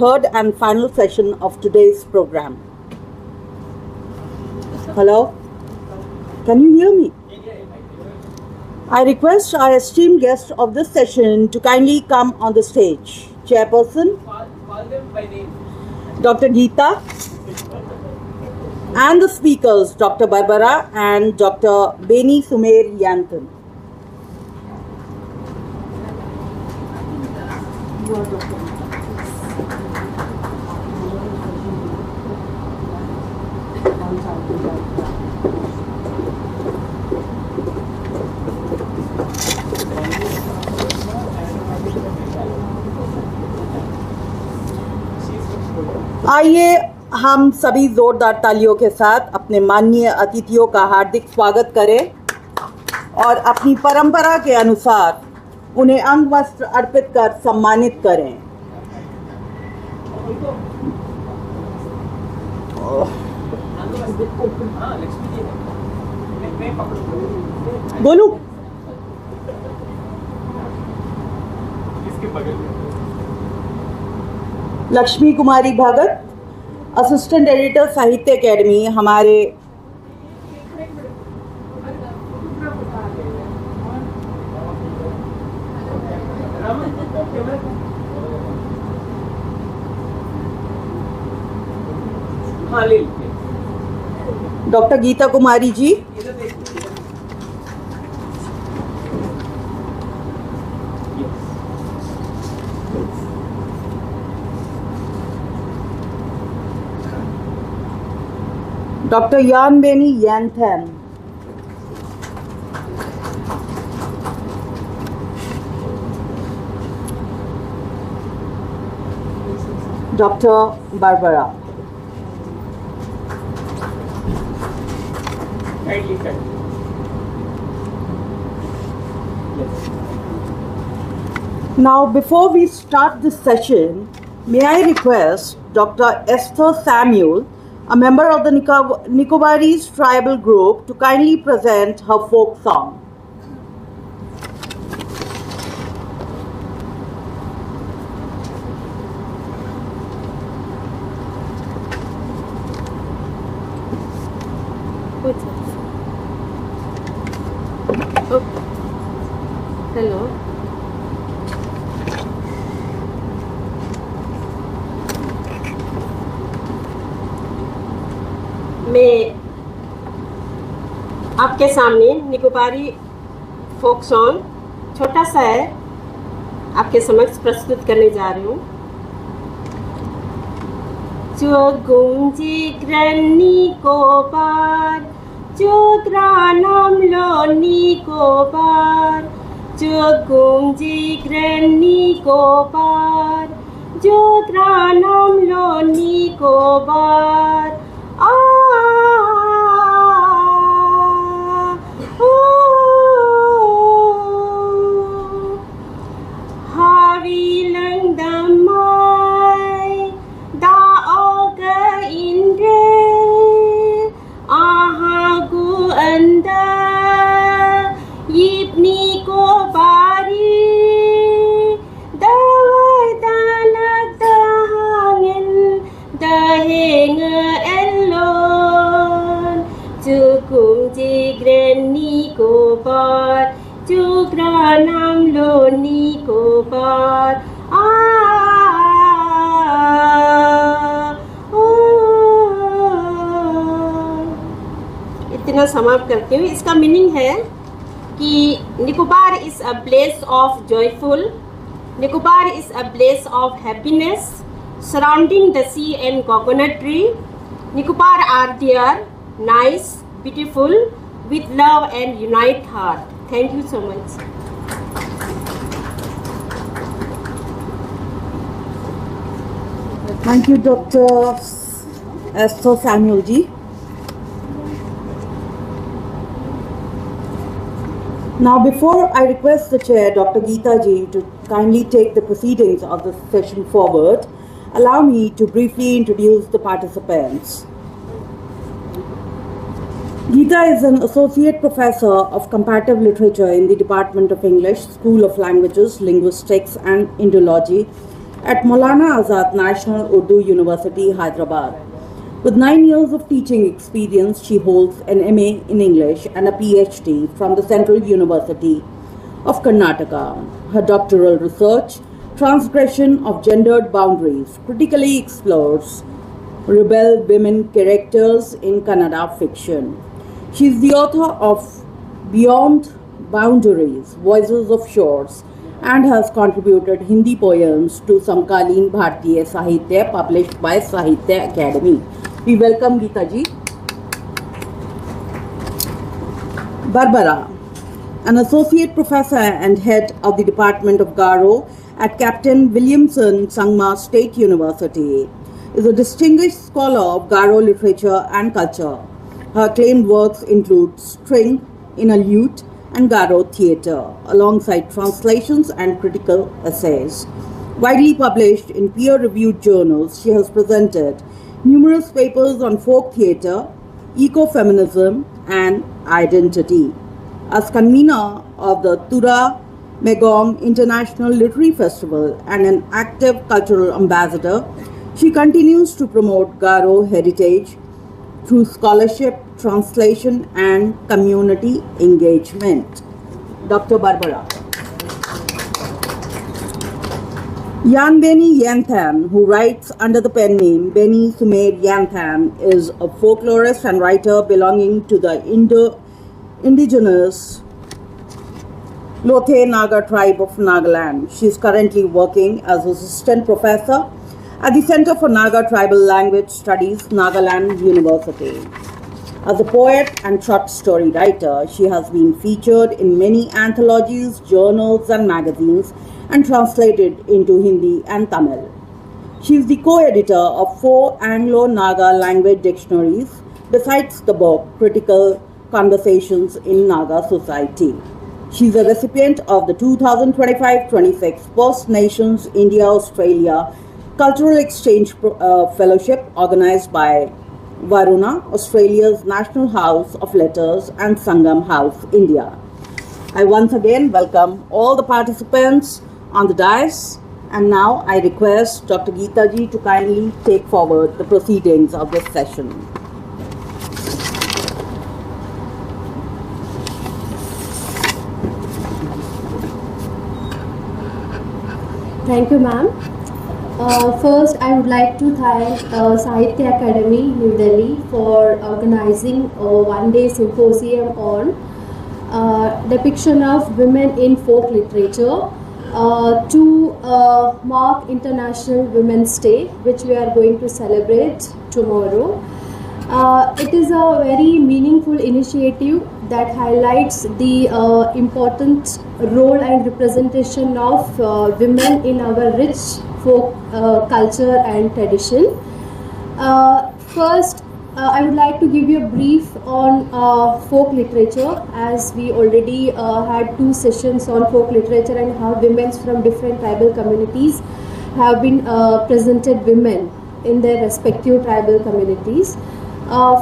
Third and final session of today's program. Hello? Can you hear me? I request our esteemed guest of this session to kindly come on the stage. Chairperson, Dr. Geeta, and the speakers, Dr. Barbara and Dr. Beni Sumer Yantan. आइए हम सभी जोरदार तालियों के साथ अपने माननीय अतिथियों का हार्दिक स्वागत करें और अपनी परंपरा के अनुसार उन्हें अंग वस्त्र अर्पित कर सम्मानित करें। बोलूं? लक्ष्मी कुमारी भगत, असिस्टेंट एडिटर साहित्य अकेडमी, हमारे doctor Geeta Kumari ji, Dr. Jan Beni Yantan, Dr. Barbara. Now, before we start this session, may I request Dr. Esther Samuel, a member of the Nicobarese tribal group, to kindly present her folk song. Oh. Hello. मैं आपके सामने Nicobari folk song छोटा सा है आपके समक्ष प्रस्तुत करने जा रही हूँ। Chogumji granny kobar, chogranam loni kobar, chogumji granny kobar, chogranam loni kobar. इतना समाप्त करती हूँ। इसका मीनिंग है कि Nicobar is a place of joyful, Nicobar is a place of happiness surrounding the sea and coconut tree. Nicobar are there, nice, beautiful, with love and unite heart. Thank you so much. Thank you, Dr. Esther Samuel ji. Now, before I request the chair, Dr. Geeta ji, to kindly take the proceedings of the session forward, allow me to briefly introduce the participants. Geeta is an associate professor of comparative literature in the Department of English, School of Languages, Linguistics and Indology at Maulana Azad National Urdu University, Hyderabad. With 9 years of teaching experience, she holds an MA in English and a PhD from the Central University of Karnataka. Her doctoral research, Transgression of Gendered Boundaries, critically explores rebel women characters in Kannada fiction. She is the author of Beyond Boundaries, Voices of Shores, and has contributed Hindi poems to Samkaleen Bharatiya Sahitya published by Sahitya Akademi. We welcome Geeta ji. Barbara, an associate professor and head of the Department of Garo at Captain Williamson Sangma State University, is a distinguished scholar of Garo literature and culture. Her acclaimed works include String in a Lute and Garo Theatre, alongside translations and critical essays. Widely published in peer-reviewed journals, she has presented numerous papers on folk theatre, ecofeminism, and identity. As convener of the Tura Megong International Literary Festival and an active cultural ambassador, she continues to promote Garo heritage through scholarship, translation, and community engagement. Dr. Barbara. Yan Beni Yanthan, who writes under the pen name Beni Sumer Yanthan, is a folklorist and writer belonging to the indigenous Lothe Naga tribe of Nagaland. She is currently working as assistant professor at the Center for Naga Tribal Language Studies, Nagaland University. As a poet and short story writer, she has been featured in many anthologies, journals, and magazines, and translated into Hindi and Tamil. She is the co-editor of 4 Anglo-Naga language dictionaries, besides the book Critical Conversations in Naga Society. She is a recipient of the 2025-26 First Nations India-Australia Cultural Exchange Fellowship organized by Varuna, Australia's National House of Letters, and Sangam House, India. I once again welcome all the participants on the dais, and now I request Dr. Geeta ji to kindly take forward the proceedings of this session. Thank you, ma'am. First, I would like to thank Sahitya Akademi, New Delhi, for organizing a one-day symposium on depiction of women in folk literature to mark International Women's Day, which we are going to celebrate tomorrow. It is a very meaningful initiative that highlights the important role and representation of women in our rich folk culture and tradition. First, I would like to give you a brief on folk literature, as we already had 2 sessions on folk literature and how women from different tribal communities have been presented women in their respective tribal communities.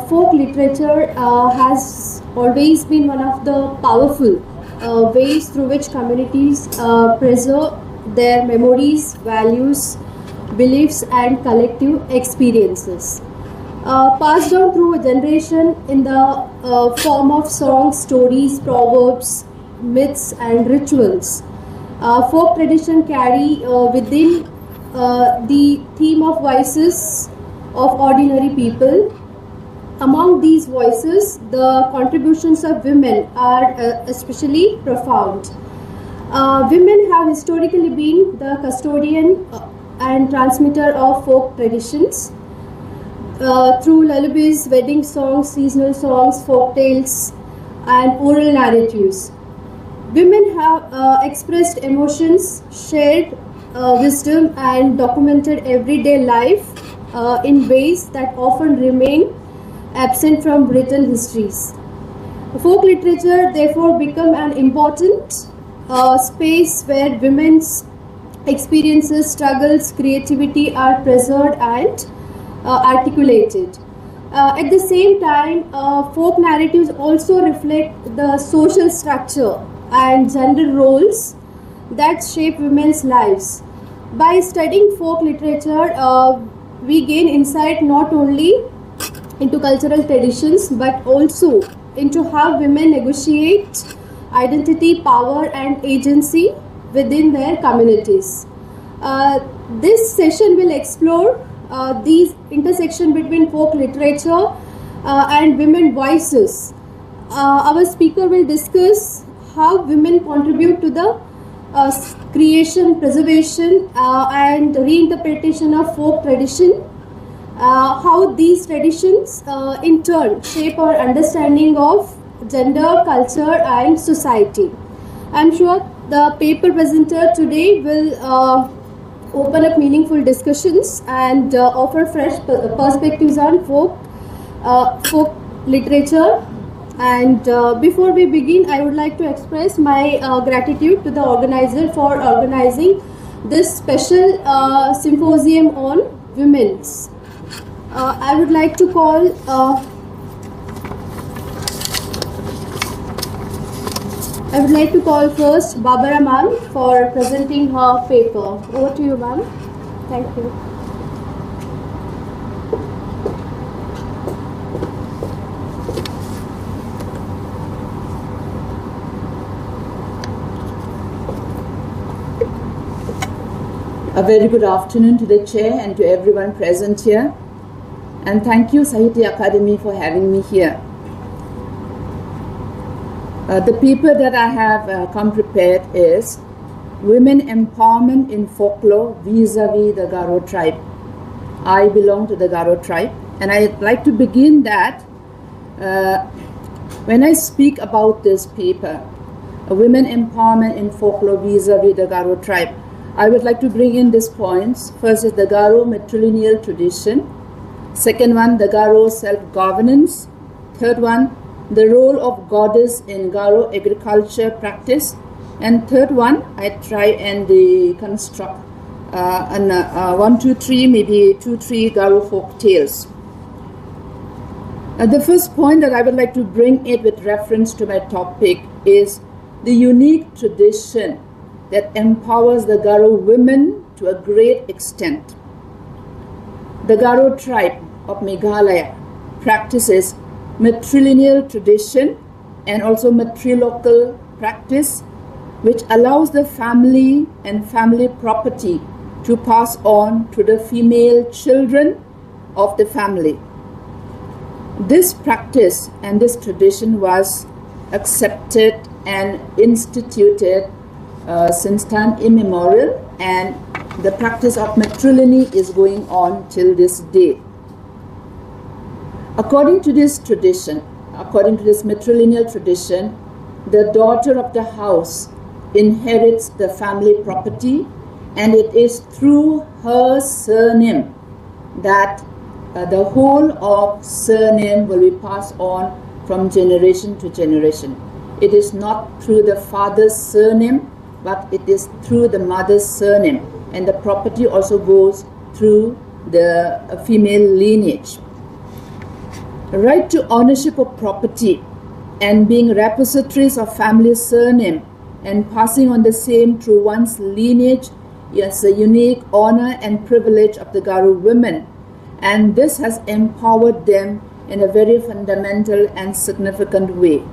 Folk literature has always been one of the powerful ways through which communities preserve their memories, values, beliefs, and collective experiences. Passed down through a generation in the form of songs, stories, proverbs, myths, and rituals. Folk tradition carry within the theme of voices of ordinary people. Among these voices, the contributions of women are especially profound. Women have historically been the custodian and transmitter of folk traditions through lullabies, wedding songs, seasonal songs, folk tales, and oral narratives. Women have expressed emotions, shared wisdom, and documented everyday life in ways that often remain absent from written histories. Folk literature therefore become an important space where women's experiences, struggles, creativity are preserved and articulated. At the same time, folk narratives also reflect the social structure and gender roles that shape women's lives. By studying folk literature, we gain insight not only into cultural traditions but also into how women negotiate identity, power, and agency within their communities. This session will explore these intersection between folk literature and women voices. Our speaker will discuss how women contribute to the creation, preservation, and reinterpretation of folk tradition, how these traditions in turn shape our understanding of gender, culture, and society. I'm sure the paper presenter today will open up meaningful discussions and offer fresh perspectives on folk literature. And before we begin, I would like to express my gratitude to the organizer for organizing this special symposium on women's. I would like to call first Barbara ma'am for presenting her paper. Over to you, ma'am. Thank you. A very good afternoon to the chair and to everyone present here. And thank you, Sahitya Akademi, for having me here. The paper that I have come prepared is Women Empowerment in Folklore vis-a-vis the Garo tribe. I belong to the Garo tribe, and I'd like to begin that when I speak about this paper, Women Empowerment in Folklore vis-a-vis the Garo tribe, I would like to bring in these points. First is the Garo matrilineal tradition. Second one, the Garo self-governance. Third one, the role of goddess in Garo agriculture practice. And third one, I try and construct 1, 2, 3, maybe 2, 3 Garo folk tales. The first point that I would like to bring it with reference to my topic is the unique tradition that empowers the Garo women to a great extent. The Garo tribe of Meghalaya practices matrilineal tradition and also matrilocal practice, which allows the family and family property to pass on to the female children of the family. This practice and this tradition was accepted and instituted since time immemorial, and the practice of matrilineal is going on till this day. According to this tradition, according to this matrilineal tradition, the daughter of the house inherits the family property, and it is through her surname that the whole of surname will be passed on from generation to generation. It is not through the father's surname, but it is through the mother's surname, and the property also goes through the female lineage. Right to ownership of property and being repositories of family surname and passing on the same through one's lineage is a unique honor and privilege of the Garo women, and this has empowered them in a very fundamental and significant way.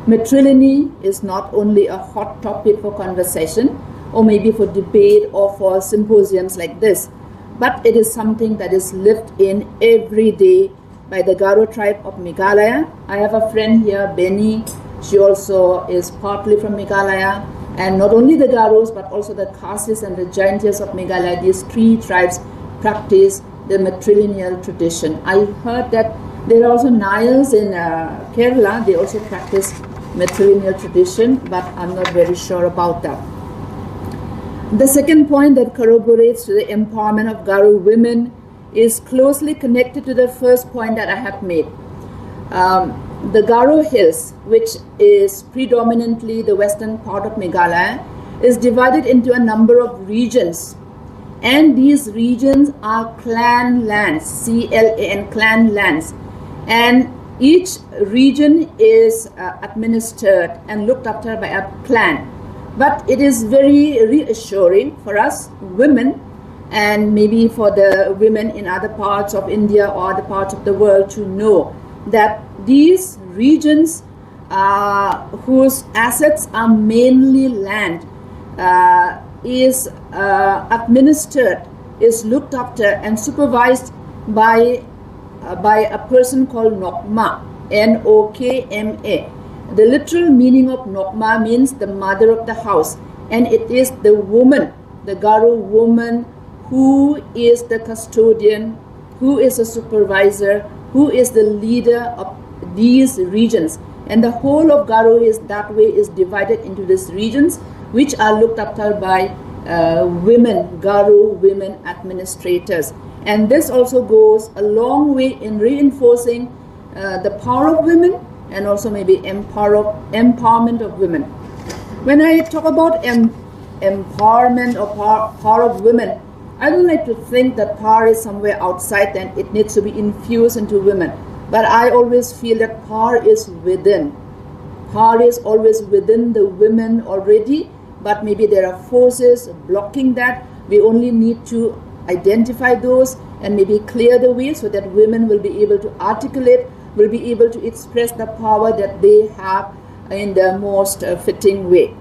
Matrilineal is not only a hot topic for conversation or maybe for debate or for symposiums like this, but it is something that is lived in every day by the Garo tribe of Meghalaya. I have a friend here, Benny. She also is partly from Meghalaya, and not only the Garos but also the Khasis and the Jaintias of Meghalaya. These 3 tribes practice the matrilineal tradition. I heard that there are also Nayars in Kerala. They also practice matrilineal tradition, but I'm not very sure about that. The second point that corroborates to the empowerment of Garo women is closely connected to the first point that I have made. The Garo Hills, which is predominantly the western part of Meghalaya, is divided into a number of regions, and these regions are clan lands, C-L-A-N, clan lands, and each region is administered and looked after by a clan. But it is very reassuring for us women, and maybe for the women in other parts of India or other parts of the world, to know that these regions whose assets are mainly land is administered, is looked after and supervised by a person called Nokma, Nokma. The literal meaning of Nokma means the mother of the house, and it is the woman, the Garo woman, who is the custodian, who is a supervisor, who is the leader of these regions. And the whole of Garo is that way, is divided into these regions, which are looked after by women, Garo women administrators. And this also goes a long way in reinforcing the power of women, and also maybe empowerment of women. When I talk about empowerment or power of women, I don't like to think that power is somewhere outside and it needs to be infused into women. But I always feel that power is within. Power is always within the women already, but maybe there are forces blocking that. We only need to identify those and maybe clear the way so that women will be able to articulate, will be able to express the power that they have in the most fitting way.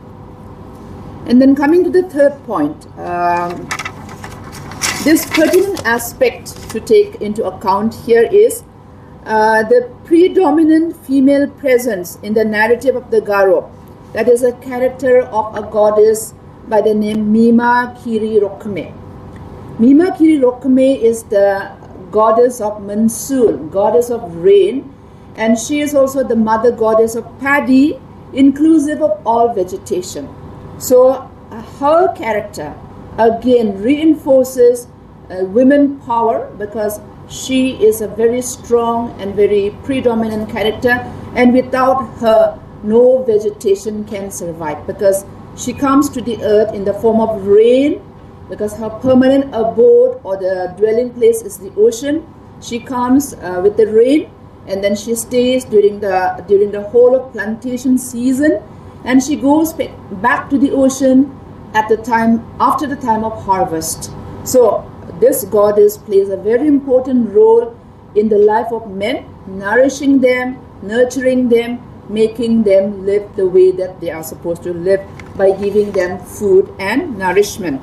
And then coming to the third point, this pertinent aspect to take into account here is the predominant female presence in the narrative of the Garo. That is a character of a goddess by the name Mima Kiri Rokme. Mima Kiri Rokme is the goddess of monsoon, goddess of rain, and she is also the mother goddess of paddy, inclusive of all vegetation. So her character again reinforces women power, because she is a very strong and very predominant character, and without her no vegetation can survive, because she comes to the earth in the form of rain, because her permanent abode or the dwelling place is the ocean. She comes with the rain, and then she stays during the whole of plantation season, and she goes back to the ocean at the time after the time of harvest. So this goddess plays a very important role in the life of men, nourishing them, nurturing them, making them live the way that they are supposed to live by giving them food and nourishment.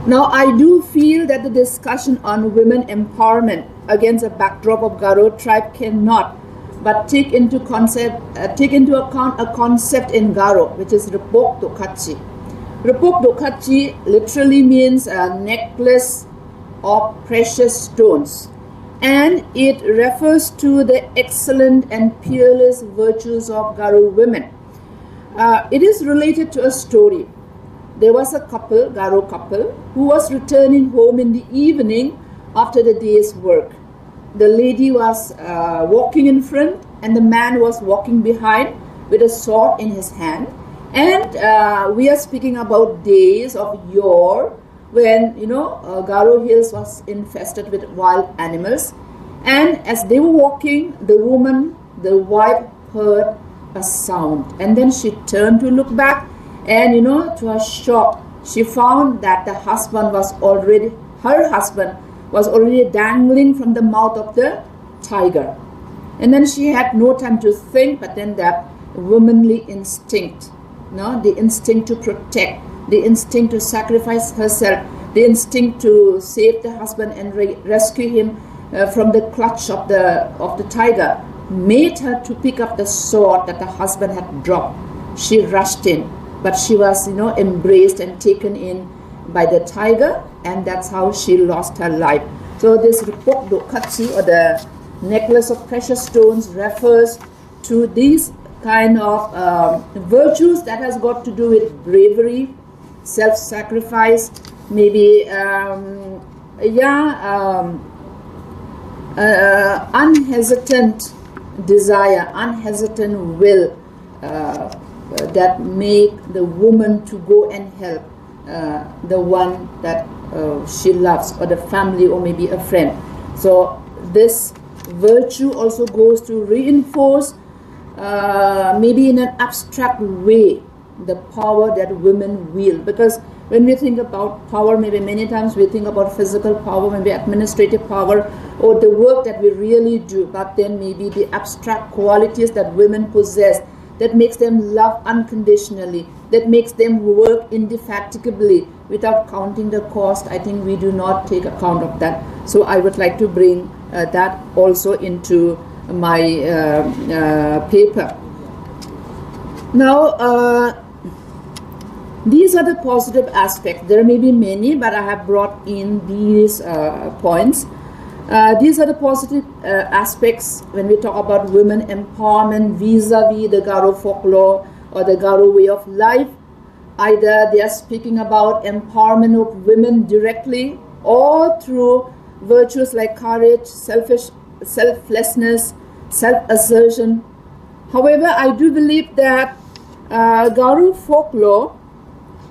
Now, I do feel that the discussion on women empowerment against a backdrop of Garo tribe cannot but take into account a concept in Garo, which is Rupok Dokhachi. Rupok Dokhachi literally means a necklace of precious stones, and it refers to the excellent and peerless virtues of Garo women. It is related to a story. There was a couple, Garo couple, who was returning home in the evening after the day's work. The lady was walking in front, and the man was walking behind with a sword in his hand. And we are speaking about days of yore, when Garo Hills was infested with wild animals. And as they were walking, the wife heard a sound, and then she turned to look back, and to her shock, she found that her husband was already dangling from the mouth of the tiger. And then she had no time to think, but then that womanly instinct, the instinct to protect, the instinct to sacrifice herself, the instinct to save the husband and rescue him from the clutch of the tiger, made her to pick up the sword that the husband had dropped. She rushed in, but she was embraced and taken in by the tiger, and that's how she lost her life. So this Rupok Dokhachi, or the necklace of precious stones, refers to these kind of virtues that has got to do with bravery, self-sacrifice, maybe unhesitant desire, unhesitant will that make the woman to go and help the one that she loves, or the family, or maybe a friend. So this virtue also goes to reinforce, maybe in an abstract way, the power that women wield. Because when we think about power, maybe many times we think about physical power, maybe administrative power, or the work that we really do, but then maybe the abstract qualities that women possess that makes them love unconditionally, that makes them work indefatigably without counting the cost. I think we do not take account of that. So I would like to bring that also into my paper. Now, these are the positive aspects. There may be many, but I have brought in these points. These are the positive aspects when we talk about women empowerment vis-a-vis the Garo folklore or the Garo way of life. Either they are speaking about empowerment of women directly or through virtues like courage, selflessness, self-assertion. However, I do believe that Garo folklore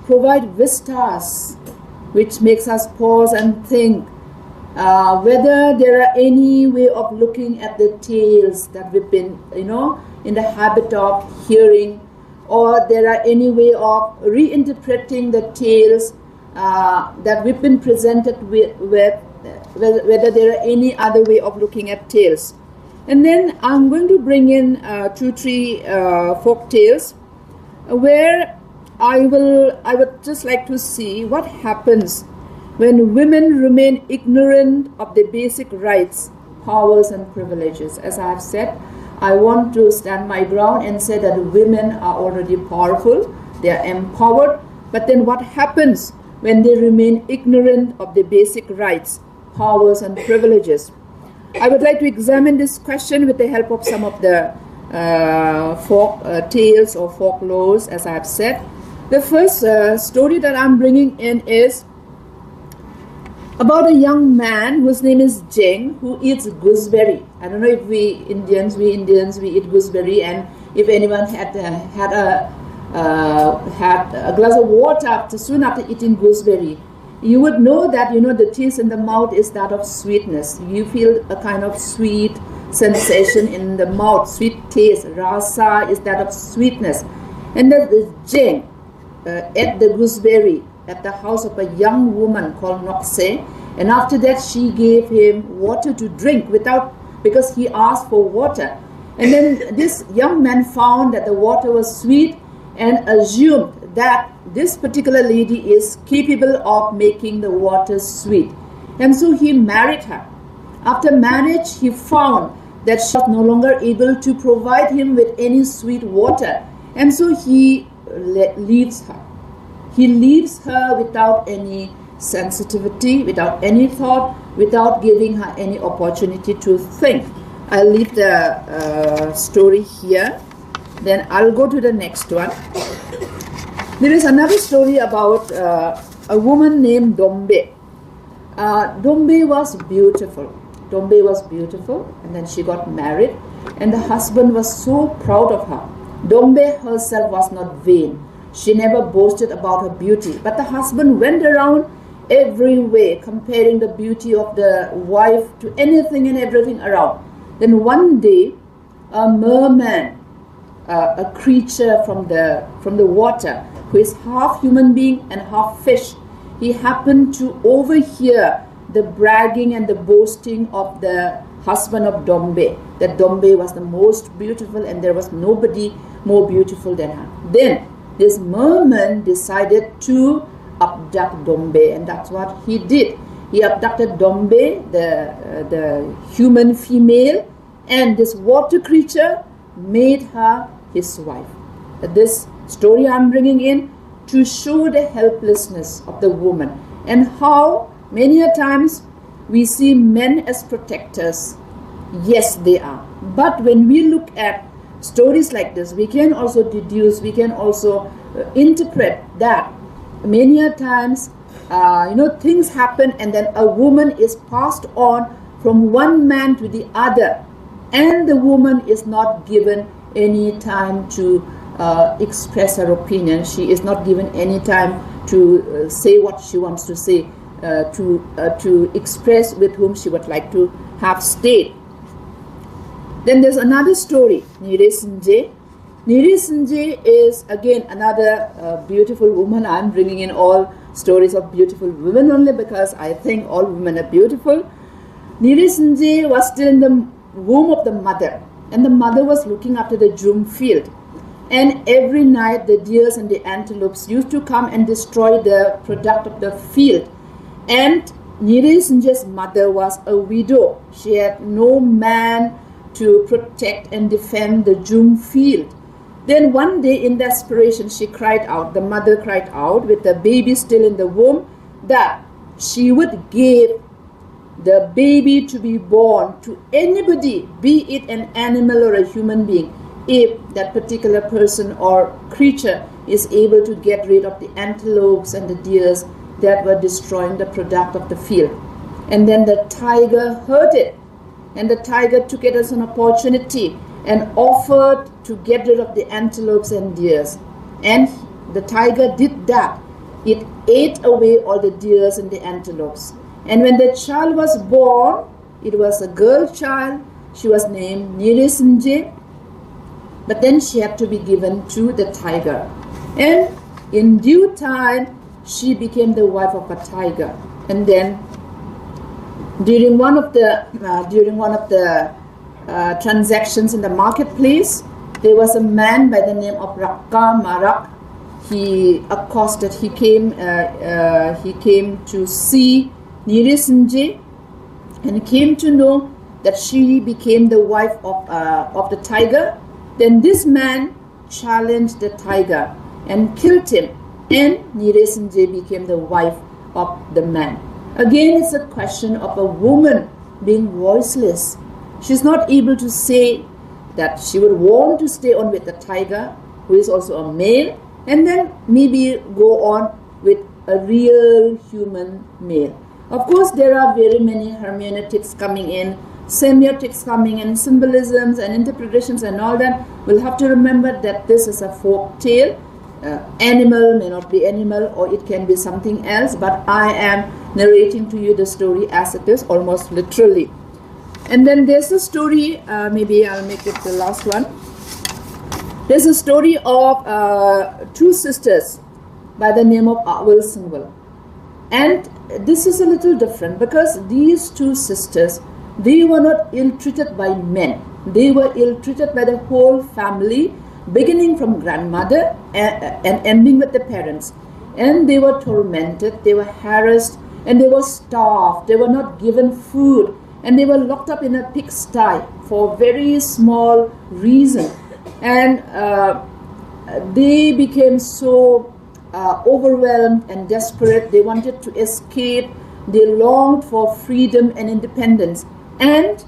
provide vistas which makes us pause and think whether there are any way of looking at the tales that we've been, in the habit of hearing, or there are any way of reinterpreting the tales that we've been presented with, whether there are any other way of looking at tales. And then I'm going to bring in 2-3 folk tales where I would just like to see what happens when women remain ignorant of the basic rights, powers and privileges. As I have said, I want to stand my ground and say that women are already powerful, they are empowered, but then what happens when they remain ignorant of the basic rights, powers and privileges? I would like to examine this question with the help of some of the folk tales or folklores, as I have said. The first story that I'm bringing in is about a young man whose name is Jeng, who eats gooseberry. I don't know if we Indians eat gooseberry, and if anyone had a glass of water soon after eating gooseberry, you would know that the taste in the mouth is that of sweetness. You feel a kind of sweet sensation in the mouth, sweet taste. Rasa is that of sweetness, and the Jeng ate the gooseberry at the house of a young woman called Nokse, and after that she gave him water to drink because he asked for water. And then this young man found that the water was sweet and assumed that this particular lady is capable of making the water sweet. And so he married her. After marriage, he found that she was no longer able to provide him with any sweet water. And so he leaves her. He leaves her without any sensitivity, without any thought, without giving her any opportunity to think. I'll leave the story here. Then I'll go to the next one. There is another story about a woman named Dombe. Dombe was beautiful. Dombe was beautiful, and then she got married, and the husband was so proud of her. Dombe herself was not vain. She never boasted about her beauty, but the husband went around every way comparing the beauty of the wife to anything and everything around. Then one day, a merman, a creature from the water, who is half human being and half fish, he happened to overhear the bragging and the boasting of the husband of Dombe, that Dombe was the most beautiful and there was nobody more beautiful than her. Then this merman decided to abduct Dombe, and that's what he did. He abducted Dombe, the human female, and this water creature made her his wife. This story I'm bringing in to show the helplessness of the woman and how many a times we see men as protectors. Yes, they are. But when we look at stories like this, we can also deduce, we can also interpret that many a times, things happen and then a woman is passed on from one man to the other, and the woman is not given any time to express her opinion. She is not given any time to say what she wants to say, to express with whom she would like to have stayed. Then there's another story, Nire Sinje. Nirisinje is again another beautiful woman. I'm bringing in all stories of beautiful women only because I think all women are beautiful. Nirisinje was still in the womb of the mother, and the mother was looking after the jhum field. And every night the deers and the antelopes used to come and destroy the product of the field. And Nirisinje's mother was a widow. She had no man to protect and defend the jhum field. Then one day in desperation she cried out, the mother cried out with the baby still in the womb, that she would give the baby to be born to anybody, be it an animal or a human being, if that particular person or creature is able to get rid of the antelopes and the deers that were destroying the product of the field. And then the tiger heard it, and the tiger took it as an opportunity and offered to get rid of the antelopes and deers. And the tiger did that. It ate away all the deers and the antelopes. And when the child was born, it was a girl child. She was named Nirisinje. But then she had to be given to the tiger. And in due time, she became the wife of a tiger. And then during one of the transactions in the marketplace, there was a man by the name of Rakka Marak. He accosted, he came to see Nirisinje, and came to know that she became the wife of the tiger. Then this man challenged the tiger and killed him, and Nirisinje became the wife of the man. Again, it's a question of a woman being voiceless. She's not able to say that she would want to stay on with the tiger, who is also a male, and then maybe go on with a real human male. Of course, there are very many hermeneutics coming in, semiotics coming in, symbolisms and interpretations and all that. We'll have to remember that this is a folk tale. Animal may not be animal, or it can be something else, but I am narrating to you the story as it is, almost literally. And then there's a story, maybe I'll make it the last one. There's a story of two sisters by the name of Awal Singwal. And this is a little different because these two sisters, they were not ill-treated by men. They were ill-treated by the whole family, beginning from grandmother and ending with the parents. And they were tormented, they were harassed, and they were starved. They were not given food, and they were locked up in a pigsty for a very small reason. And they became so overwhelmed and desperate. They wanted to escape. They longed for freedom and independence, and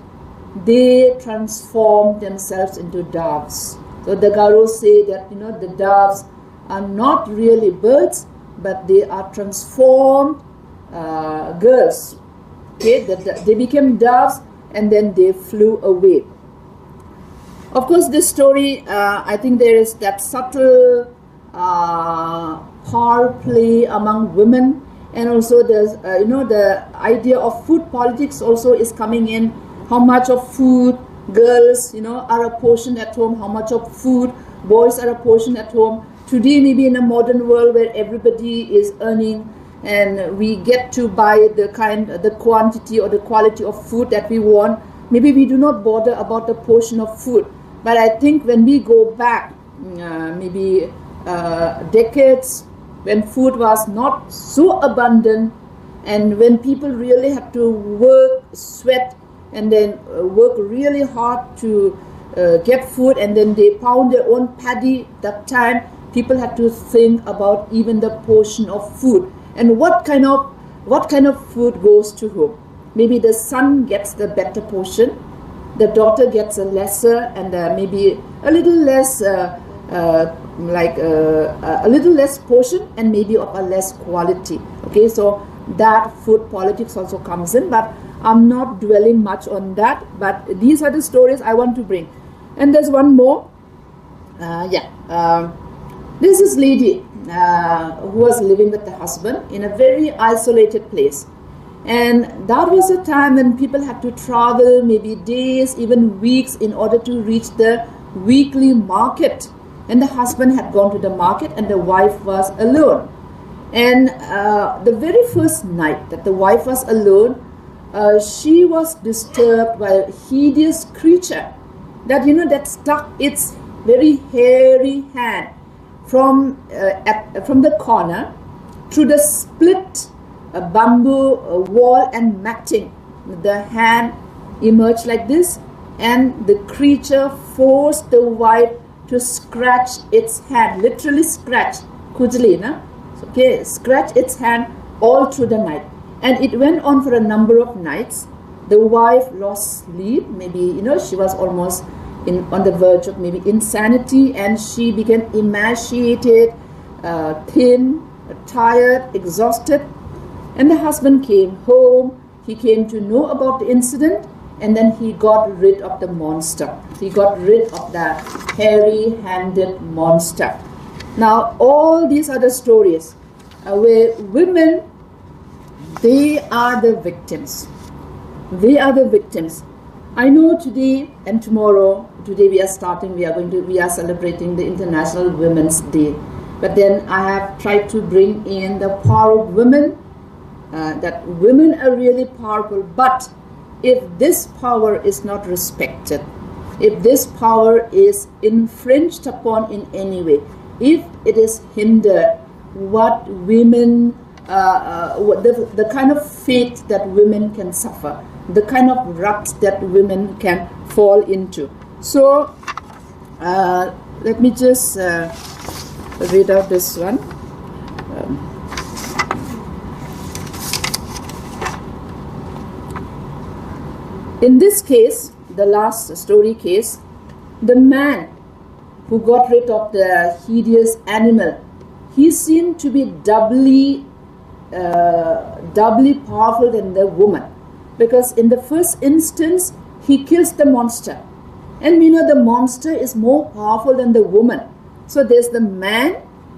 they transformed themselves into doves. So the Garos say that, the doves are not really birds, but they are transformed girls. Okay, they became doves, and then they flew away. Of course, this story, I think there is that subtle power play among women, and also there's the idea of food politics also is coming in. How much of food girls are apportioned at home, how much of food boys are apportioned at home. Today, maybe in a modern world where everybody is earning and we get to buy the quantity or the quality of food that we want, maybe we do not bother about the portion of food. But I think when we go back maybe decades, when food was not so abundant, and when people really had to work, sweat, and then work really hard to get food, and then they pound their own paddy, that time people had to think about even the portion of food and what kind of food goes to whom. Maybe the son gets the better portion, the daughter gets a lesser, and maybe a little less a little less portion, and maybe of a less quality. Okay, so that food politics also comes in, but I'm not dwelling much on that. But these are the stories I want to bring. And there's one more. There's this lady who was living with the husband in a very isolated place. And that was a time when people had to travel maybe days, even weeks, in order to reach the weekly market. and the husband had gone to the market and the wife was alone. And the very first night that the wife was alone, she was disturbed by a hideous creature that, that stuck its very hairy hand from the corner through the split bamboo wall and matting. The hand emerged like this, and the creature forced the wife to scratch its hand, literally scratch, kujli, na? Okay, scratch its hand all through the night. And it went on for a number of nights. The wife lost sleep, maybe, she was almost on the verge of maybe insanity, and she became emaciated, thin, tired, exhausted. And the husband came home. He came to know about the incident, and then he got rid of the monster. He got rid of that hairy-handed monster. Now, all these other stories where women, they are the victims. They are the victims. I know today and tomorrow, today we are celebrating the International Women's Day. But then I have tried to bring in the power of women, that women are really powerful. But if this power is not respected, if this power is infringed upon in any way, if it is hindered, what women, the kind of fate that women can suffer, the kind of ruts that women can fall into. So, let me just read out this one. In this case, the last story case, the man who got rid of the hideous animal, he seemed to be doubly powerful than the woman, because in the first instance he kills the monster, and the monster is more powerful than the woman. So there's the man,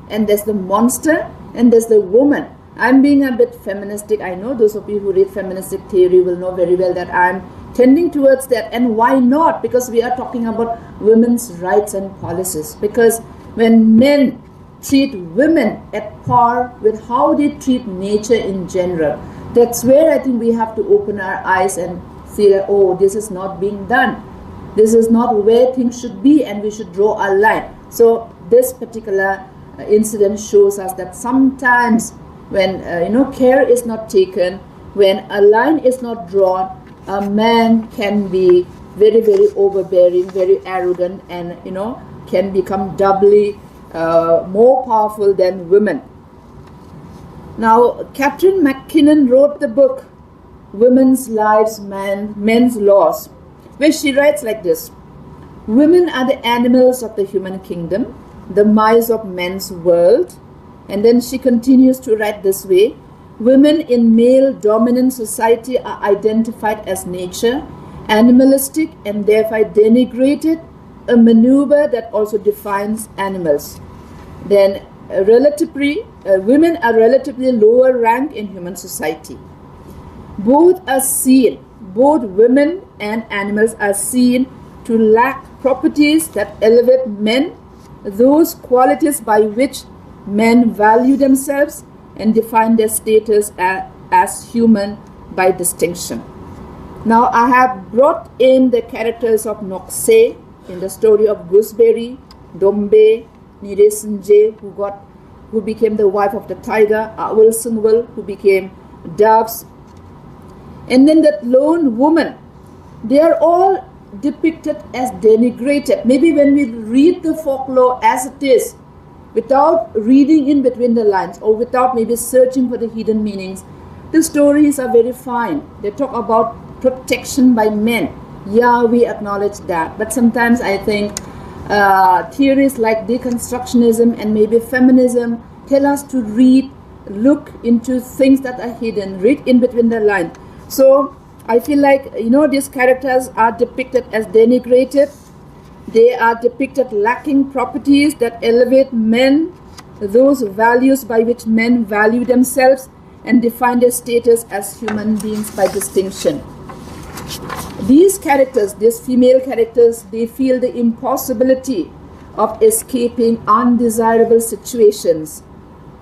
and there's the monster, and there's the woman. I'm being a bit feministic. I know those of you who read feministic theory will know very well that I'm tending towards that. And why not? Because we are talking about women's rights and policies. Because when men treat women at par with how they treat nature in general, that's where I think we have to open our eyes and see that, oh, this is not being done. This is not where things should be, and we should draw a line. So this particular incident shows us that sometimes when care is not taken, when a line is not drawn, a man can be very, very overbearing, very arrogant, and can become doubly more powerful than women. Now, Catherine McKinnon wrote the book Women's Lives, Men's Laws, where she writes like this: women are the animals of the human kingdom, the mice of men's world. And then she continues to write this way: women in male-dominant society are identified as nature, animalistic, and therefore denigrated, a maneuver that also defines animals. Then, women are relatively lower rank in human society. Both women and animals are seen to lack properties that elevate men, those qualities by which men value themselves and define their status as human by distinction. Now, I have brought in the characters of Nokse in the story of Gooseberry, Dombe, Niresunje, who became the wife of the tiger, Awilsungwal, who became doves, and then that lone woman. They are all depicted as denigrated. Maybe when we read the folklore as it is, without reading in between the lines, or without maybe searching for the hidden meanings, the stories are very fine. They talk about protection by men. Yeah, we acknowledge that. But sometimes I think theories like deconstructionism and maybe feminism tell us to look into things that are hidden, read in between the lines. So I feel like, these characters are depicted as denigrated. They are depicted lacking properties that elevate men, those values by which men value themselves and define their status as human beings by distinction. These characters, these female characters, they feel the impossibility of escaping undesirable situations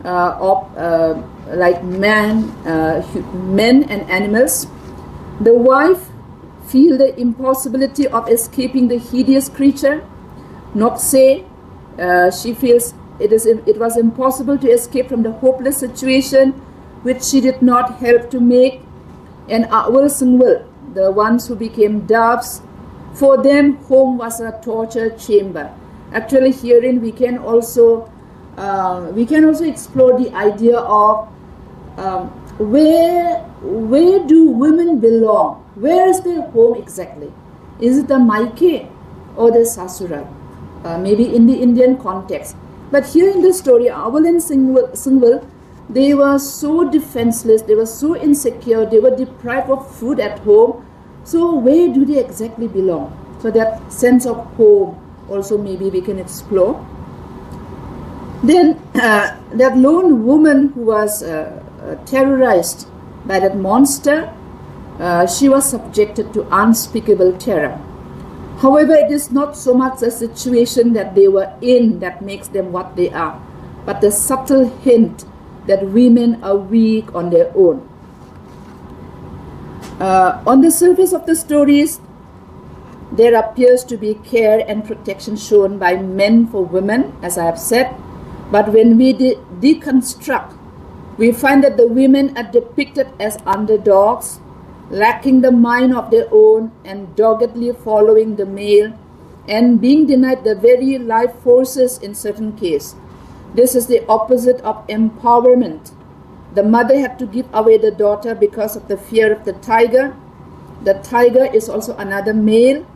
like men and animals. The wife feel the impossibility of escaping the hideous creature. Nokse, she feels it was impossible to escape from the hopeless situation which she did not help to make. And Awal Sungwal, the ones who became doves, for them home was a torture chamber. Actually, herein we can also explore the idea of where do women belong? Where is their home exactly? Is it the Maike or the Sasural? Maybe in the Indian context. But here in the story, Awal and Sungwal, they were so defenseless, they were so insecure, they were deprived of food at home. So where do they exactly belong? So that sense of home also maybe we can explore. Then that lone woman who was terrorized by that monster, she was subjected to unspeakable terror. However, it is not so much the situation that they were in that makes them what they are, but the subtle hint that women are weak on their own. On the surface of the stories, there appears to be care and protection shown by men for women, as I have said, but when we deconstruct, we find that the women are depicted as underdogs, lacking the mind of their own and doggedly following the male and being denied the very life forces in certain cases. This is the opposite of empowerment. The mother had to give away the daughter because of the fear of the tiger. The tiger is also another male.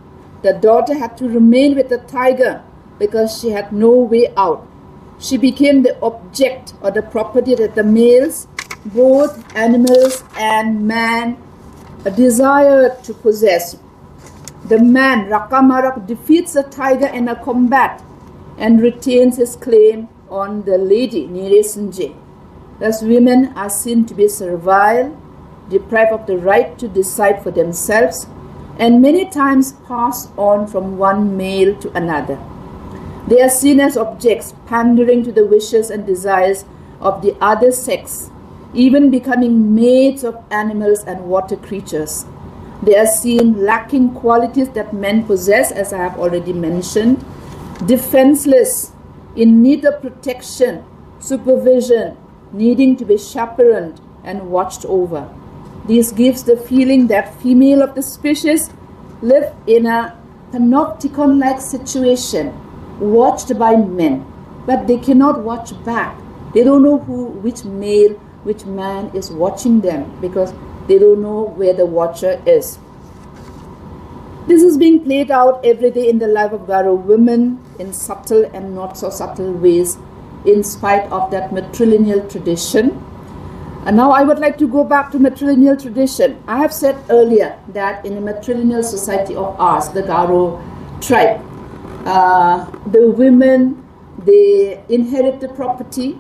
The daughter had to remain with the tiger because she had no way out. She became the object or the property that the males, both animals and man, desired to possess. The man, Rakamarak, defeats the tiger in a combat and retains his claim on the lady, Niresinje. Thus, women are seen to be servile, deprived of the right to decide for themselves, and many times pass on from one male to another. They are seen as objects, pandering to the wishes and desires of the other sex, even becoming maids of animals and water creatures. They are seen lacking qualities that men possess, as I have already mentioned, defenseless, in need of protection, supervision, needing to be chaperoned and watched over. This gives the feeling that female of the species live in a panopticon-like situation, watched by men, but they cannot watch back. They don't know which male, which man is watching them because they don't know where the watcher is. This is being played out every day in the life of Garo women in subtle and not so subtle ways, in spite of that matrilineal tradition. And now I would like to go back to matrilineal tradition. I have said earlier that in a matrilineal society of ours, the Garo tribe, the women, they inherit the property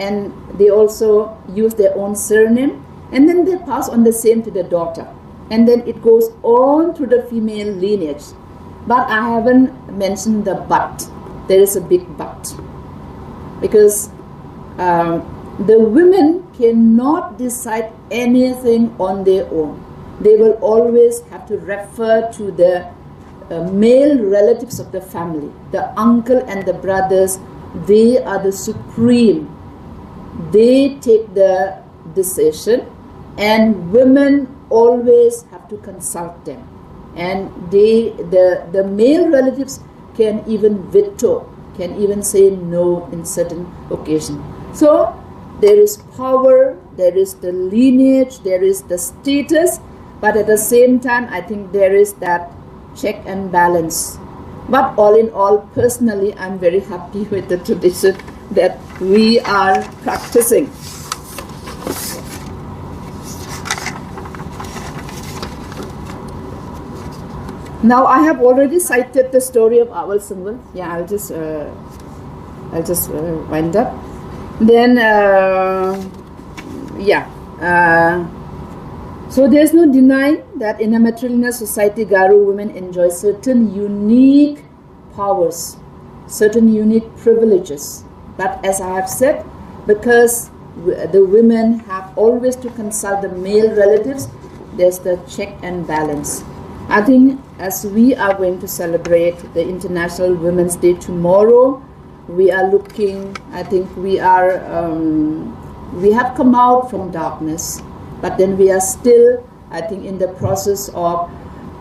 and they also use their own surname, and then they pass on the same to the daughter, and then it goes on through the female lineage. But I haven't mentioned the but. There is a big but, because the women cannot decide anything on their own. They will always have to refer to the male relatives of the family, the uncle and the brothers. They are the supreme. They take the decision, and women always have to consult them. And the male relatives can even veto, can even say no in certain occasions. So there is power, there is the lineage, there is the status, but at the same time, I think there is that check and balance. But all in all, personally, I'm very happy with the tradition that we are practicing. Now, I have already cited the story of Awal Sungwal. Yeah, I'll just wind up. Then, so there's no denying that in a matrilineal society, Garo women enjoy certain unique powers certain unique privileges. But as I have said, because the women have always to consult the male relatives, there's the check and balance. I think as we are going to celebrate the International Women's Day tomorrow, we are looking, I think we have come out from darkness, but then we are still, I think, in the process of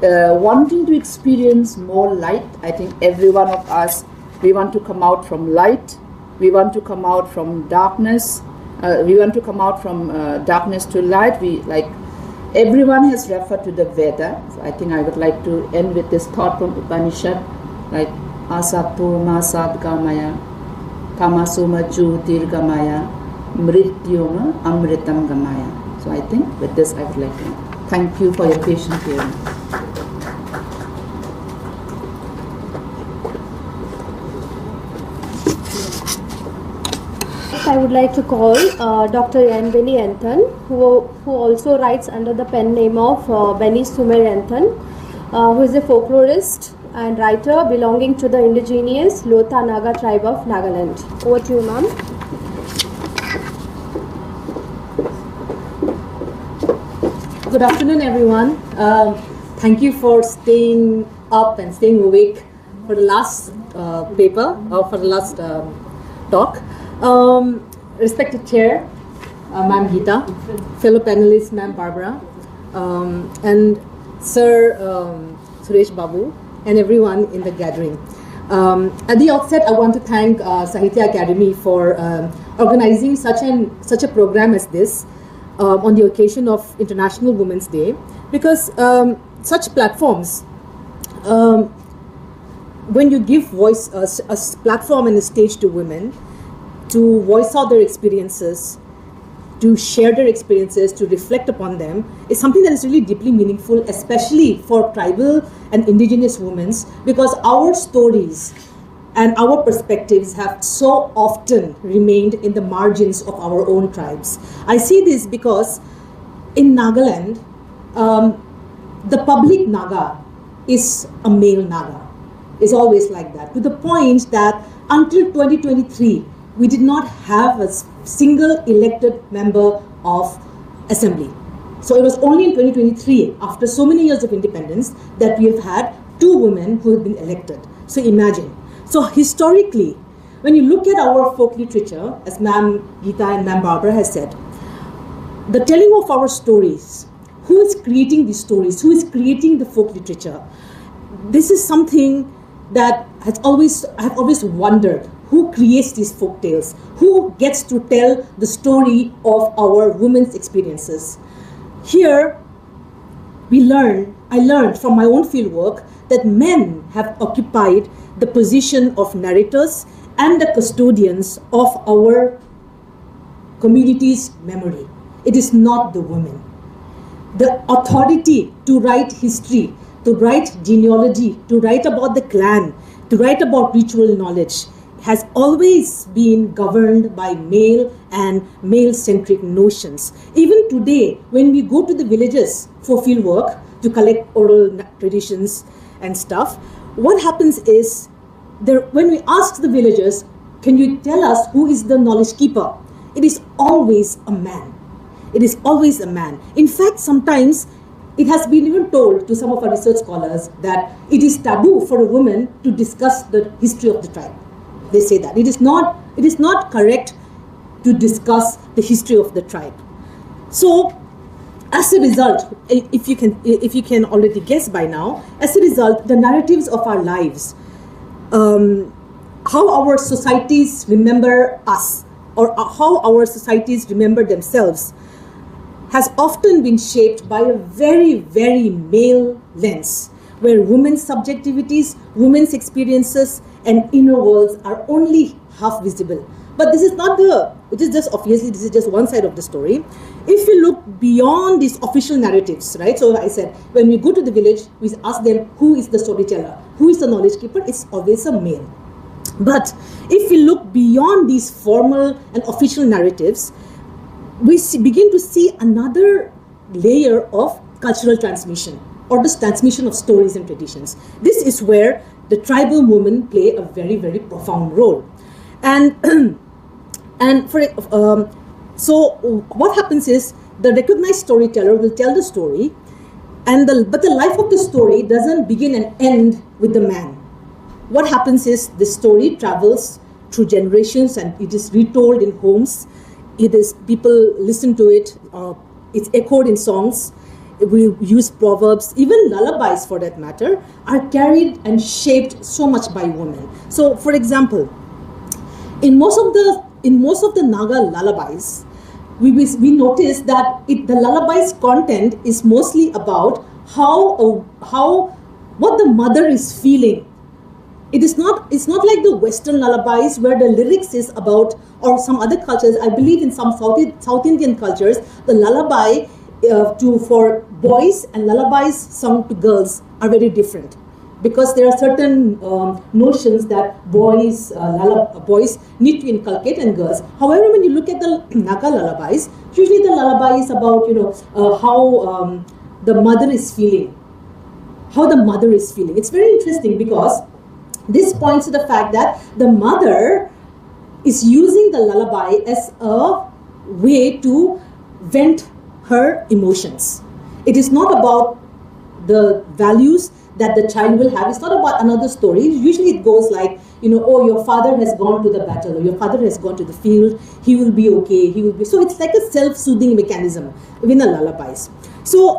wanting to experience more light. I think every one of us, we want to come out from light, we want to come out from darkness, we want to come out from darkness to light. Everyone has referred to the Veda. So I think I would like to end with this thought from Upanishad, like Asato Masad Gamaya, Tamasoma Jyotirgamaya, Mrityoma Amritam Gamaya. So I think with this I would like to thank you for your patient hearing. I would like to call Dr. Yanbeni Anton, who also writes under the pen name of Benny Sumer Anton, who is a folklorist and writer belonging to the indigenous Lotha Naga tribe of Nagaland. Over to you, ma'am. Good afternoon, everyone. Thank you for staying up and staying awake for the last paper, or for the last talk. Respected Chair, Ma'am Geeta, fellow panelists, Ma'am Barbara, and Sir Suresh Babu, and everyone in the gathering. At the outset, I want to thank Sahitya Akademi for organizing such a program as this on the occasion of International Women's Day, because such platforms, when you give voice, a platform and a stage to women, to voice out their experiences, to share their experiences, to reflect upon them, is something that is really deeply meaningful, especially for tribal and indigenous women, because our stories and our perspectives have so often remained in the margins of our own tribes. I see this because in Nagaland, the public Naga is a male Naga. It's always like that, to the point that until 2023, we did not have a single elected member of assembly. So it was only in 2023, after so many years of independence, that we have had 2 women who have been elected. So imagine. So historically, when you look at our folk literature, as Ma'am Geeta and Ma'am Barbara has said, the telling of our stories, who is creating these stories, who is creating the folk literature, this is something that I have always wondered. Who creates these folk tales? Who gets to tell the story of our women's experiences? Here, I learned from my own fieldwork that men have occupied the position of narrators and the custodians of our community's memory. It is not the women. The authority to write history, to write genealogy, to write about the clan, to write about ritual knowledge, has always been governed by male and male-centric notions. Even today, when we go to the villages for field work to collect oral traditions and stuff, what happens is, when we ask the villagers, can you tell us who is the knowledge keeper? It is always a man. It is always a man. In fact, sometimes it has been even told to some of our research scholars that it is taboo for a woman to discuss the history of the tribe. They say that it is not correct to discuss the history of the tribe. So, as a result, if you can already guess by now, as a result, the narratives of our lives, how our societies remember us, or how our societies remember themselves, has often been shaped by a very, very male lens, where women's subjectivities, women's experiences, and inner worlds are only half visible. But this is just one side of the story. If you look beyond these official narratives, right? So I said, when we go to the village, we ask them, who is the storyteller? Who is the knowledge keeper? It's always a male. But if we look beyond these formal and official narratives, we begin to see another layer of cultural transmission, or the transmission of stories and traditions. This is where the tribal women play a very, very profound role. And so what happens is the recognized storyteller will tell the story, but the life of the story doesn't begin and end with the man. What happens is the story travels through generations and it is retold in homes. People listen to it. It's echoed in songs. We use proverbs, even lullabies for that matter, are carried and shaped so much by women. So, for example, in most of the Naga lullabies, we notice that the lullaby's content is mostly about what the mother is feeling. It's not like the Western lullabies where the lyrics is about, or some other cultures. I believe in some South Indian cultures, the lullaby for boys and lullabies sung to girls are very different, because there are certain notions that boys need to inculcate and girls. However, when you look at the Naga lullabies, usually the lullaby is about how the mother is feeling. How the mother is feeling. It's very interesting because this points to the fact that the mother is using the lullaby as a way to vent her emotions. It is not about the values that the child will have. It's not about another story. Usually it goes like, oh, your father has gone to the battle, or your father has gone to the field, he will be okay, he will be. So it's like a self-soothing mechanism within the lullabies. So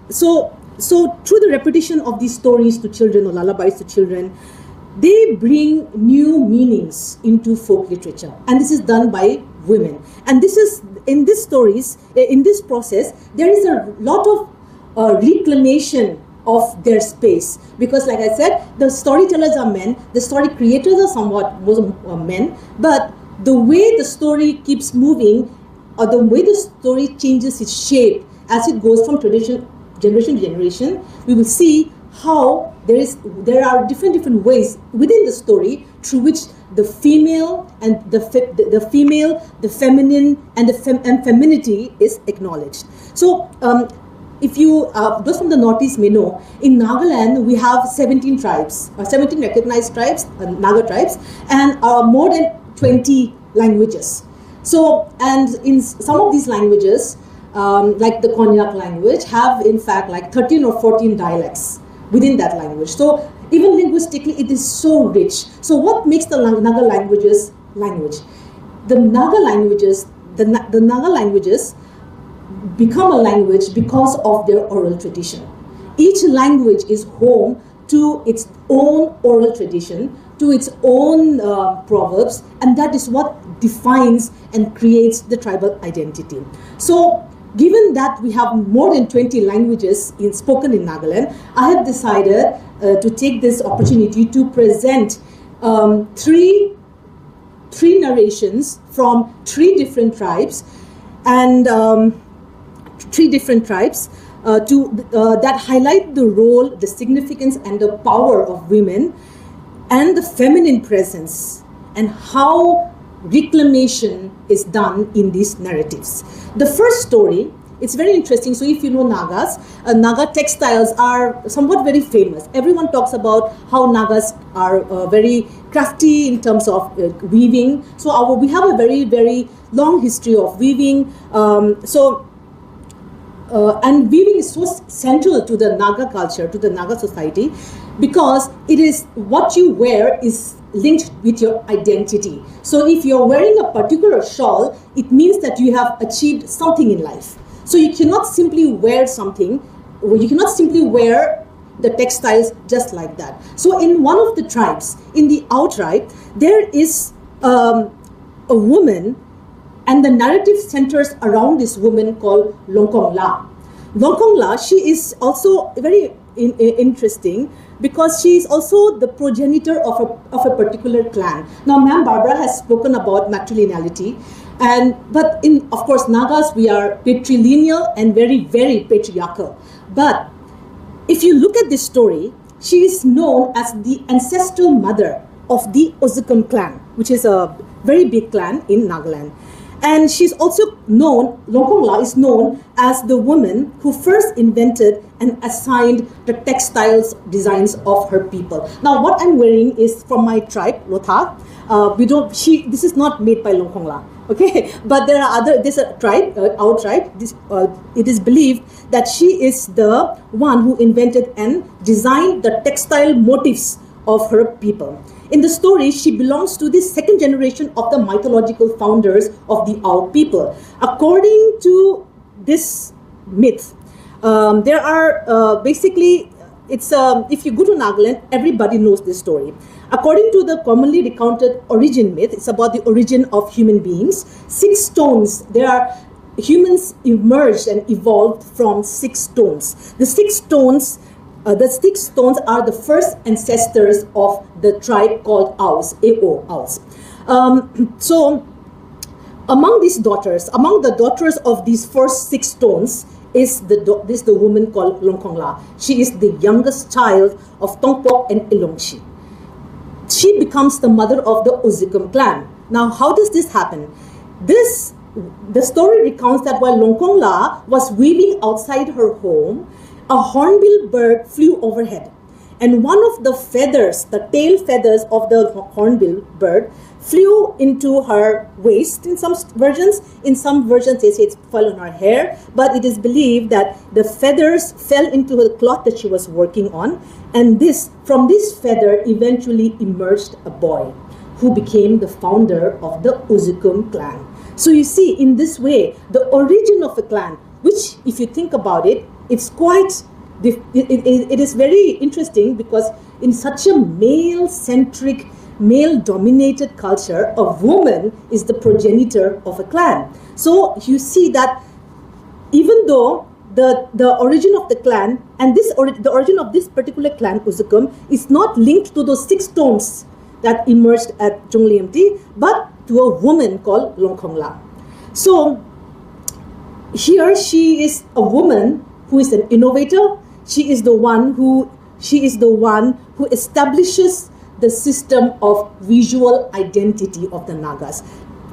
through the repetition of these stories to children, or lullabies to children, they bring new meanings into folk literature, and this is done by women. And this is in these stories, in this process, there is a lot of reclamation of their space, because, like I said, the storytellers are men, the story creators are somewhat men, but the way the story keeps moving, or the way the story changes its shape as it goes from generation to generation, we will see how there are different ways within the story through which the female and the feminine and femininity is acknowledged. So if you those from the Northeast may know, in Nagaland we have 17 tribes, 17 recognized tribes, Naga tribes, and more than 20 languages. So, and in some of these languages, like the Konyak language, have in fact like 13 or 14 dialects within that language. So even linguistically, it is so rich. So what makes the Naga languages language? The Naga languages become a language because of their oral tradition. Each language is home to its own oral tradition, to its own proverbs, and that is what defines and creates the tribal identity. So, given that we have more than 20 languages spoken in Nagaland, I have decided to take this opportunity to present three narrations from three different tribes, and that highlight the role, the significance, and the power of women and the feminine presence, and how reclamation is done in these narratives. The first story, it's very interesting. So if you know Nagas, Naga textiles are somewhat very famous. Everyone talks about how Nagas are very crafty in terms of weaving. So we have a very, very long history of weaving. And weaving is so central to the Naga culture, to the Naga society, because it is what you wear is linked with your identity. So if you're wearing a particular shawl, it means that you have achieved something in life. So you cannot simply wear something, or you cannot simply wear the textiles just like that. So in one of the tribes, in the Ao tribe, there is a woman, and the narrative centers around this woman called Longkong La. Longkong La, she is also very interesting because she is also the progenitor of a particular clan. Now, Ma'am Barbara has spoken about matrilineality, but of course, Nagas, we are patrilineal and very, very patriarchal. But if you look at this story, she is known as the ancestral mother of the Ozukam clan, which is a very big clan in Nagaland. And she's also known, Longkongla is known as the woman who first invented and assigned the textiles designs of her people. Now, what I'm wearing is from my tribe, Lotha. This is not made by Longkongla, okay? But there's a tribe, our tribe. It is believed that she is the one who invented and designed the textile motifs of her people. In the story, she belongs to the second generation of the mythological founders of the Ao people. According to this myth, there are basically, if you go to Nagaland, everybody knows this story. According to the commonly recounted origin myth, it's about the origin of human beings. 6 stones, humans emerged and evolved from 6 stones. The 6 stones are the first ancestors of the tribe called Aos, A-O, Aos. So, among the daughters of these first 6 stones is the woman called Longkongla. She is the youngest child of Tongpok and Ilongshi. She becomes the mother of the Uzikum clan. Now, how does this happen? The story recounts that while Longkongla was weaving outside her home, a hornbill bird flew overhead, and one of the feathers, the tail feathers of the hornbill bird, flew into her waist in some versions. In some versions, they say it fell on her hair, but it is believed that the feathers fell into the cloth that she was working on, and from this feather eventually emerged a boy who became the founder of the Uzikum clan. So you see, in this way, the origin of a clan, which, if you think about it, it's quite, it is very interesting, because in such a male-centric, male-dominated culture, a woman is the progenitor of a clan. So you see that even though the origin of the clan and the origin of this particular clan, Uzikum, is not linked to those 6 stones that emerged at Zhongliamti, but to a woman called Longkongla. So here she is a woman who is an innovator. She is the one who establishes the system of visual identity of the Nagas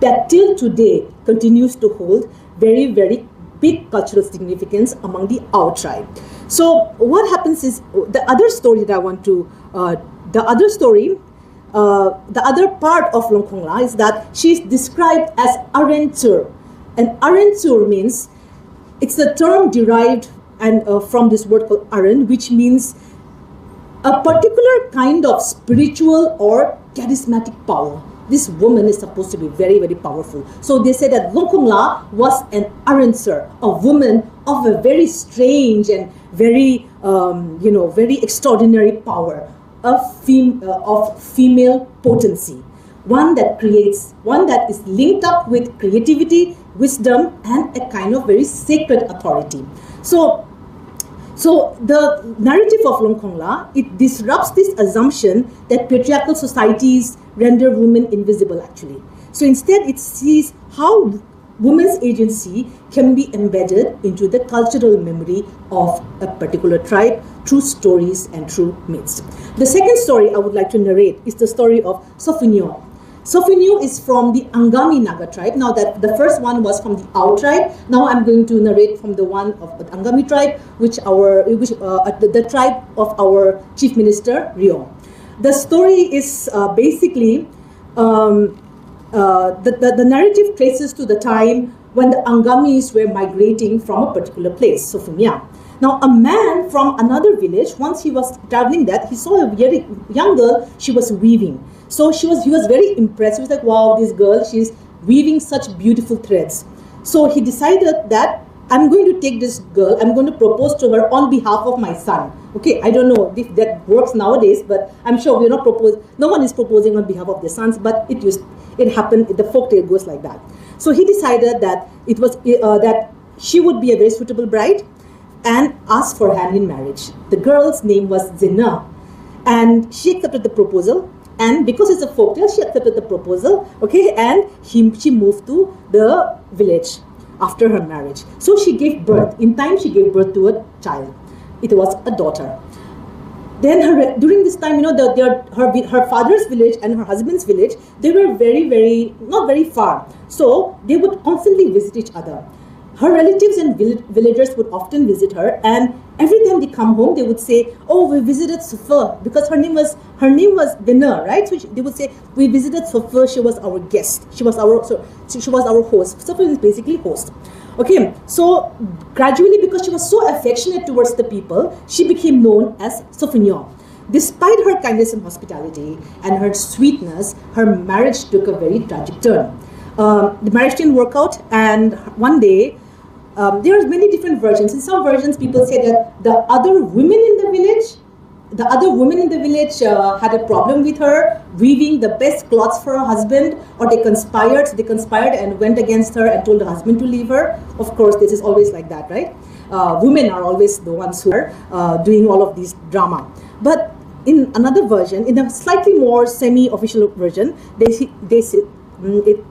that till today continues to hold very, very big cultural significance among the Ao tribe. So what happens is, the other part of Longkongla is that she is described as Arentur. And Arentur means, it's a term derived from this word called Aren, which means a particular kind of spiritual or charismatic power. This woman is supposed to be very, very powerful. So they say that Longkongla was an Arentur, a woman of a very strange and very, very extraordinary power, of female potency. One that is linked up with creativity, wisdom, and a kind of very sacred authority. So the narrative of Longkongla, it disrupts this assumption that patriarchal societies render women invisible, actually. So instead, it sees how women's agency can be embedded into the cultural memory of a particular tribe through stories and through myths. The second story I would like to narrate is the story of Sofinyo. Sofinyo is from the Angami Naga tribe. Now, that the first one was from the Ao tribe. Now I'm going to narrate from the one of the Angami tribe, the tribe of our chief minister, Rio. The story is basically, the narrative traces to the time when the Angamis were migrating from a particular place, Sofinya. Now, a man from another village, once he was traveling that, he saw a very young girl, she was weaving. So he was very impressed. He was like, wow, this girl, she's weaving such beautiful threads. So he decided that I'm going to take this girl, I'm going to propose to her on behalf of my son. Okay, I don't know if that works nowadays, but I'm sure no one is proposing on behalf of their sons, but it happened, the folktale goes like that. So he decided that that she would be a very suitable bride and asked for hand in marriage. The girl's name was Zina, and she accepted the proposal. And because it's a folktale, she accepted the proposal, okay, and she moved to the village after her marriage. So she gave birth. In time, she gave birth to a child. It was a daughter. Then during this time, her father's village and her husband's village, they were very, not very far. So they would constantly visit each other. Her relatives and villagers would often visit her, and every time they come home, they would say, "Oh, we visited Sufa," because her name was Vinner, right? So they would say, "We visited Sufa. She was our guest. She was our host." Sufa is basically host. Okay, so gradually, because she was so affectionate towards the people, she became known as Sofignon. Despite her kindness and hospitality and her sweetness, her marriage took a very tragic turn. The marriage didn't work out, and one day, there are many different versions. In some versions, people say that the other women in the village had a problem with her weaving the best cloths for her husband, or they conspired. So they conspired and went against her and told her husband to leave her. Of course, this is always like that, right? Women are always the ones who are doing all of these drama. But in another version, in a slightly more semi-official version,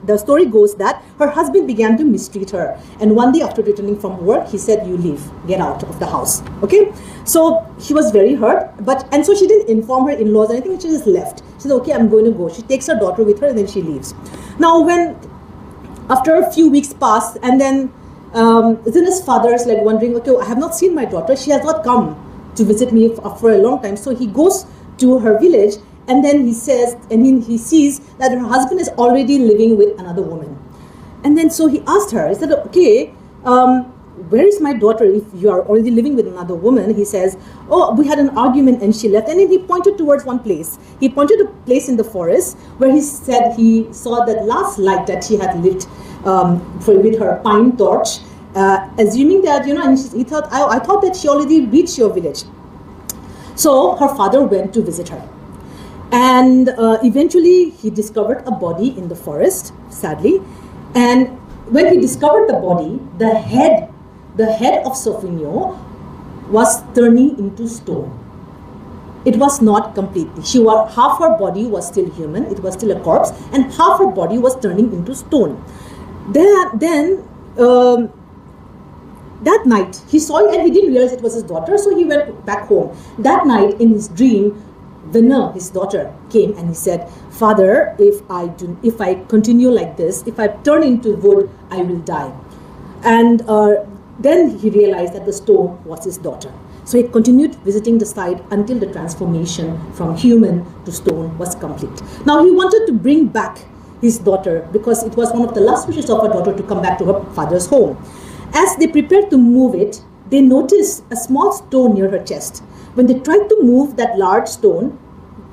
the story goes that her husband began to mistreat her, and one day after returning from work, he said, "You leave, get out of the house." Okay, so she was very hurt, and so she didn't inform her in-laws or anything. She just left. She said, "Okay, I'm going to go." She takes her daughter with her, and then she leaves. Now, after a few weeks passed, and then Zina's father is like wondering, "Okay, I have not seen my daughter. She has not come to visit me for a long time." So he goes to her village. And then he sees that her husband is already living with another woman. And then so he asked her, he said, "Okay, where is my daughter if you are already living with another woman?" He says, "Oh, we had an argument and she left." And then he pointed towards one place. He pointed to a place in the forest where he said he saw that last light that she had lit with her pine torch, assuming that, and he thought, I thought that she already reached your village. So her father went to visit her. And eventually he discovered a body in the forest, sadly. And when he discovered the body, the head of Sofignon was turning into stone. It was not completely. Half her body was still human, it was still a corpse, and half her body was turning into stone. Then that night he saw it and he didn't realize it was his daughter, so he went back home. That night in his dream, Vinna, his daughter, came and he said, "Father, if I continue like this, if I turn into wood, I will die." And then he realized that the stone was his daughter. So he continued visiting the site until the transformation from human to stone was complete. Now he wanted to bring back his daughter because it was one of the last wishes of her daughter to come back to her father's home. As they prepared to move it, they noticed a small stone near her chest. When they tried to move that large stone,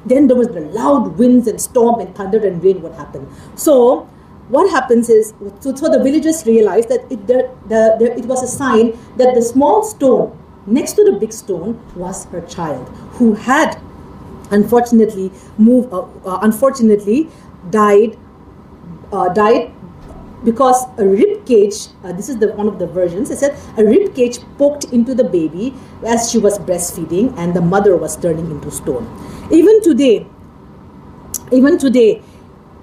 then there was the loud winds and storm and thunder and rain would happen. So what happens is, so the villagers realized that it was a sign that the small stone next to the big stone was her child, who had unfortunately died because a rib cage, this is one of the versions, it said a rib cage poked into the baby as she was breastfeeding and the mother was turning into stone. Even today,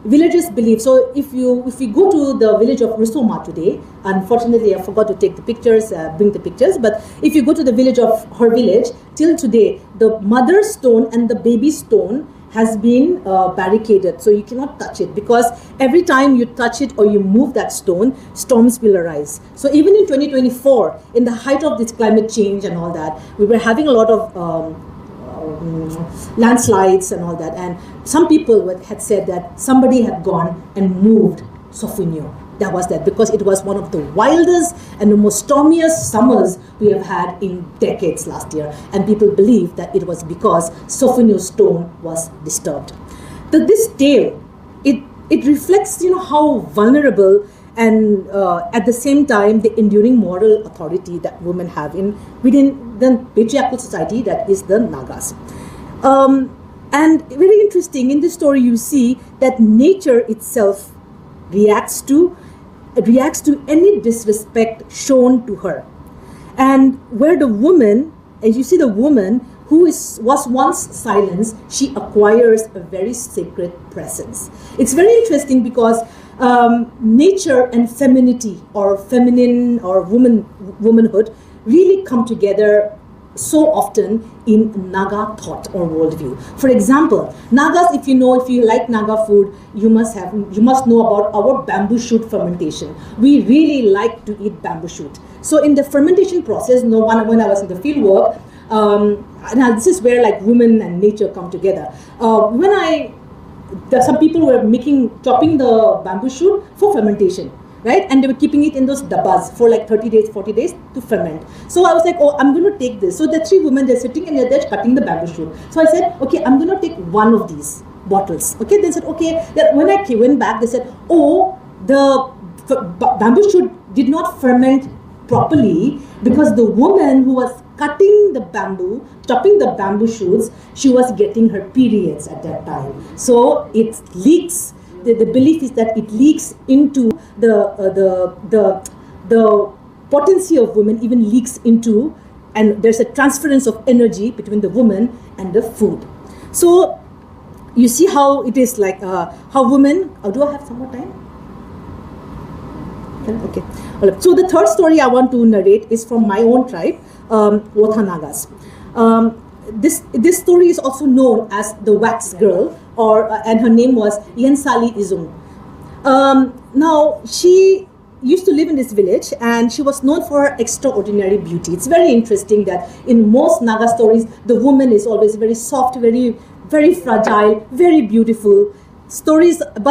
villagers believe, so if we go to the village of Rusoma today, unfortunately I forgot to take the pictures, bring the pictures, but if you go to the village of her village, till today, the mother stone and the baby stone has been barricaded, so you cannot touch it, because every time you touch it or you move that stone, storms will arise. So even in 2024, in the height of this climate change and all that, we were having a lot of landslides and all that, and some people had said that somebody had gone and moved Sofignon. That was that, because it was one of the wildest and the most stormiest summers we have had in decades last year, and people believe that it was because Sofignon's stone was disturbed. This tale, it reflects, how vulnerable and at the same time the enduring moral authority that women have within the patriarchal society that is the Nagas. And very interesting, in this story you see that nature itself reacts to any disrespect shown to her, and where the woman, as you see, the woman who was once silenced, she acquires a very sacred presence. It's very interesting because nature and femininity, or feminine or womanhood, really come together so often in Naga thought or worldview. For example, Nagas, if you like Naga food, you must know about our bamboo shoot fermentation. We really like to eat bamboo shoot. So in the fermentation process, when I was in the field work, now this is where like women and nature come together. Some people were chopping the bamboo shoot for fermentation, right? And they were keeping it in those dabbas for like 30 days, 40 days to ferment. So I was like, oh, I'm going to take this. So the 3 women, they're sitting and they're cutting the bamboo shoot. So I said, okay, I'm going to take one of these bottles. Okay, they said, okay. Then when I went back, they said, oh, the bamboo shoot did not ferment properly because the woman who was cutting the bamboo, chopping the bamboo shoots, she was getting her periods at that time. So it leaks. The belief is that it leaks into the potency of women, even leaks into, and there's a transference of energy between the woman and the food. So you see how it is like how women. Do I have some more time? Okay. So the third story I want to narrate is from my own tribe, Wotha Nagas. This story is also known as the Wax Girl, and her name was Yensali Izung. Now she used to live in this village, and she was known for her extraordinary beauty. It's very interesting that in most Naga stories, the woman is always very soft, very, very fragile, very beautiful stories, but